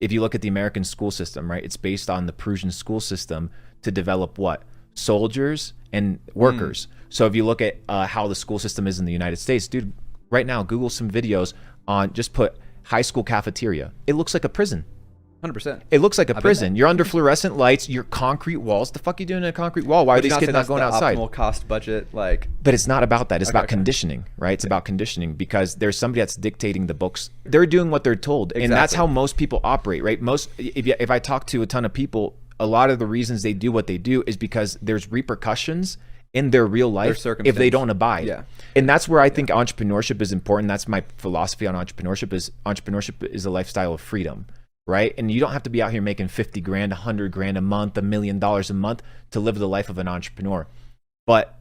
if you look at the American school system, right, it's based on the Prussian school system to develop what? Soldiers and workers. So if you look at how the school system is in the United States, dude, right now, Google some videos on, just put high school cafeteria. It looks like a prison. 100%. It looks like a prison. You're under fluorescent lights. You're concrete walls. The fuck are you doing in a concrete wall? Why are these kids not going outside? Optimal cost budget, like. But it's not about that. It's about conditioning, right? It's about conditioning, because there's somebody that's dictating the books. They're doing what they're told, and that's how most people operate, right? If I talk to a ton of people, a lot of the reasons they do what they do is because there's repercussions in their real life if they don't abide. Yeah. And that's where I think entrepreneurship is important. That's my philosophy on entrepreneurship is a lifestyle of freedom. Right? And you don't have to be out here making 50 grand, 100 grand a month, $1 million a month to live the life of an entrepreneur. But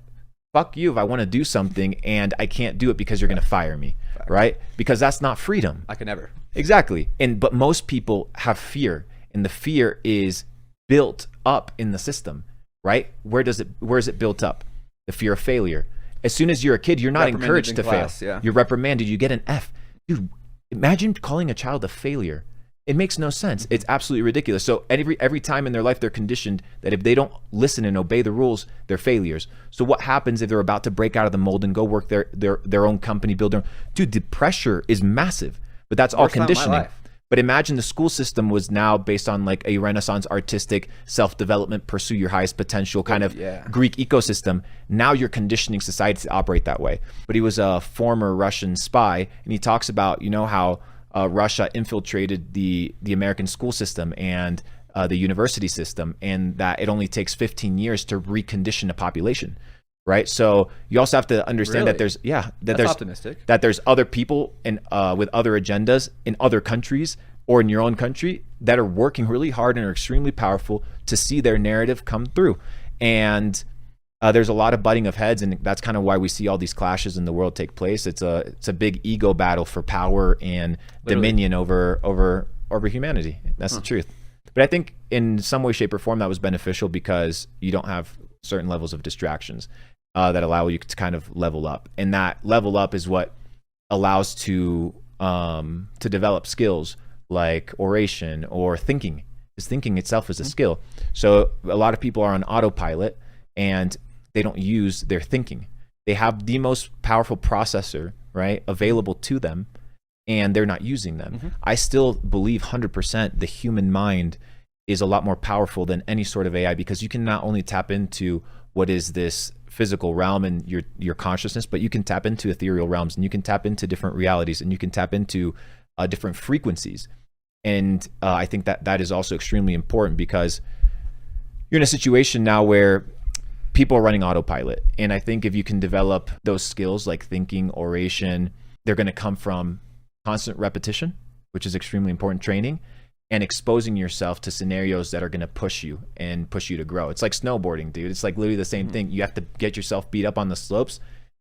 fuck you if I want to do something and I can't do it because you're going to fire me, right? Because that's not freedom. I can never. Exactly. But most people have fear, and the fear is built up in the system, right? Where is it built up? The fear of failure. As soon as you're a kid, you're not encouraged to fail. Yeah. You're reprimanded. You get an F. Dude, imagine calling a child a failure. It makes no sense. It's absolutely ridiculous. So every time in their life, they're conditioned that if they don't listen and obey the rules, they're failures. So what happens if they're about to break out of the mold and go work their own company, build their own? Dude, the pressure is massive, but that's all conditioning. But imagine the school system was now based on like a Renaissance artistic self-development, pursue your highest potential kind of Greek ecosystem. Now you're conditioning society to operate that way. But he was a former Russian spy, and he talks about, how Russia infiltrated the American school system and the university system, and that it only takes 15 years to recondition a population, right? So you also have to understand that there's optimistic. That there's other people with other agendas in other countries or in your own country that are working really hard and are extremely powerful to see their narrative come through. And there's a lot of butting of heads, and that's kind of why we see all these clashes in the world take place. It's a big ego battle for power and dominion over humanity. That's the truth. But I think in some way, shape, or form, that was beneficial because you don't have certain levels of distractions that allow you to kind of level up, and that level up is what allows to develop skills like oration or thinking. Because thinking itself is a skill. So a lot of people are on autopilot, and they don't use their thinking. They have the most powerful processor, right, available to them, and they're not using them. I still believe 100% the human mind is a lot more powerful than any sort of AI, because you can not only tap into what is this physical realm and your consciousness, but you can tap into ethereal realms, and you can tap into different realities, and you can tap into different frequencies. And I think that is also extremely important, because you're in a situation now where people are running autopilot. And I think if you can develop those skills like thinking, oration, they're going to come from constant repetition, which is extremely important training, and exposing yourself to scenarios that are going to push you to grow. It's like snowboarding, dude. It's like literally the same thing. You have to get yourself beat up on the slopes.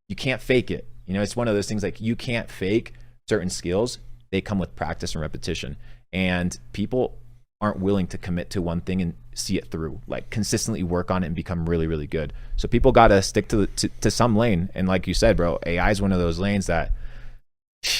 You can't fake it. It's one of those things, like you can't fake certain skills. They come with practice and repetition. And people aren't willing to commit to one thing and see it through, like consistently work on it and become really, really good. So people got to stick to some lane. And like you said, bro, AI is one of those lanes that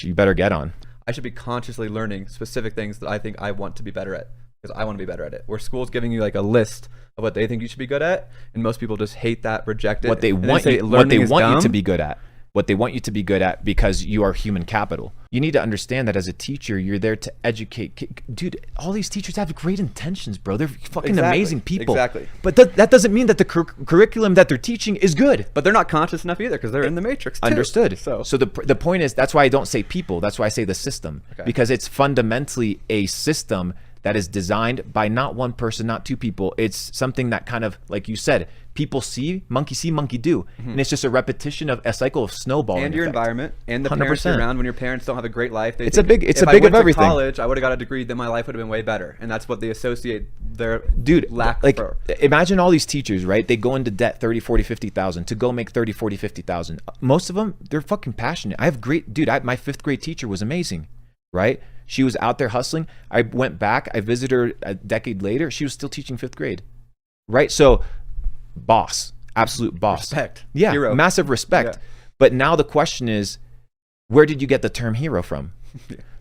you better get on. I should be consciously learning specific things that I think I want to be better at, because I want to be better at it. Where school's giving you like a list of what they think you should be good at, and most people just hate that, reject it. What they want you to be good at. What they want you to be good at, because you are human capital. You need to understand that as a teacher, you're there to educate. Dude, all these teachers have great intentions, bro. They're fucking amazing people. Exactly. But that doesn't mean that the curriculum that they're teaching is good. But they're not conscious enough either, because they're in the matrix too. Understood. So the point is, that's why I don't say people. That's why I say the system. Okay. Because it's fundamentally a system that is designed by not one person, not two people. It's something that kind of, like you said, people see, monkey do. And it's just a repetition of a cycle of snowballing. And your environment, and the 100%. Parents you're around. When your parents don't have a great life, it's a big of everything. If I went to college, I would have got a degree, then my life would have been way better. And that's what they associate their lack for. Imagine all these teachers, right? They go into debt 30, 40, 50,000 to go make 30, 40, 50,000. Most of them, they're fucking passionate. my 5th grade teacher was amazing, right? She was out there hustling. I went back, I visited her a decade later. She was still teaching 5th grade, right? So boss, absolute boss. Respect. Yeah, hero. Massive respect. Yeah. But now the question is, where did you get the term hero from?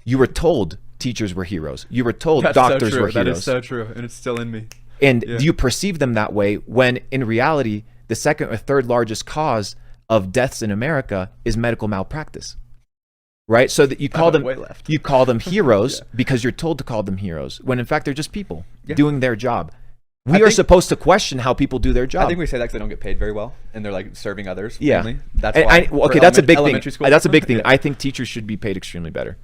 You were told teachers were heroes. You were told That's doctors so true. were heroes. That is so true, and it's still in me. And Yeah. you perceive them that way when in reality, the second or third largest cause of deaths in America is medical malpractice. Right? So that you call them way left. you call them heroes Yeah. because you're told to call them heroes, when in fact they're just people Yeah. doing their job. I We are think- supposed to question how people do their job. I think we say that because they don't get paid very well, and they're like serving others. Yeah. Mainly. That's And why. okay, for that's a big thing. elementary school. That's a big thing. Yeah. I think teachers should be paid extremely better.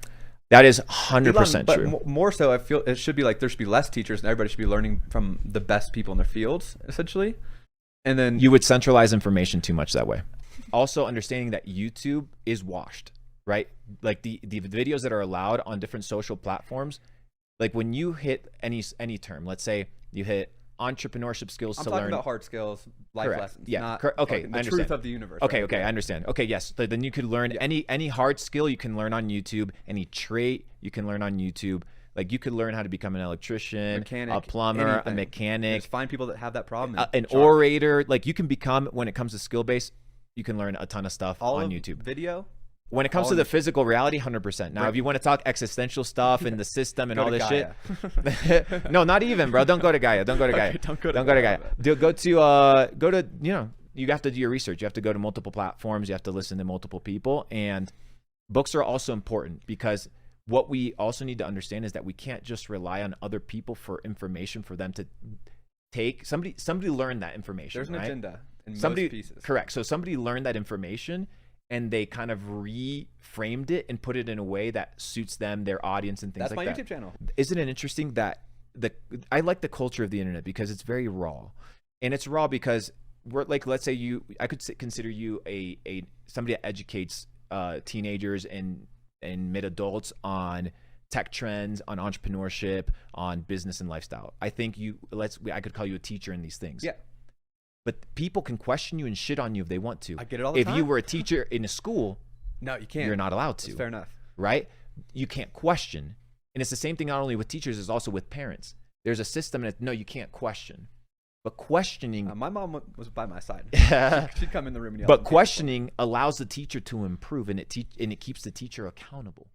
That is 100% But true. more so, I feel it should be like there should be less teachers, and everybody should be learning from the best people in their fields, essentially. And then You would centralize information too much that way. Also, understanding that YouTube is washed, right? Like the videos that are allowed on different social platforms, like when you hit any term, let's say you hit entrepreneurship skills I'm to talking learn. about hard skills, life Correct. lessons. Yeah. Not Okay. fucking I the truth understand. of the universe. Okay, right? okay, Yeah. I understand. Okay, yes. So then you could learn any hard skill you can learn on YouTube, any trait you can learn on YouTube. Like you could learn how to become an electrician, Mechanic, a plumber, a anything. mechanic, Just find people that have that problem. an orator. Like you can become, when it comes to skill based, you can learn a ton of stuff all on of YouTube. video. When it comes all to the of- physical reality, 100%. Now, Right. if you want to talk existential stuff and the system and Go all to this Gaia. shit, no, not even, bro. Don't go to Gaia. Don't go to Gaia. Okay, don't go to Don't go to Gaia. Gaia. Go to you have to do your research. You have to go to multiple platforms. You have to listen to multiple people, and books are also important because what we also need to understand is that we can't just rely on other people for information for them to take. Somebody learned that information. There's an right? agenda in Somebody most pieces. correct. So somebody learned that information and they kind of reframed it and put it in a way that suits them, their audience, and things That's like my that. YouTube channel. Isn't it interesting that I like the culture of the internet because it's very raw, and it's raw because we're like, let's say I could consider you a somebody that educates teenagers and mid adults on tech trends, on entrepreneurship, on business and lifestyle. I think I could call you a teacher in these things. Yeah. But people can question you and shit on you if they want to. I get it all the if time. you were a teacher in a school, No, you can't. you're not allowed to. That's fair enough. Right? You can't question. And it's the same thing not only with teachers, it's also with parents. There's a system that, no, you can't question. But questioning... My mom was by my side. She'd come in the room and yell. but at me. questioning allows the teacher to improve, and it keeps the teacher accountable.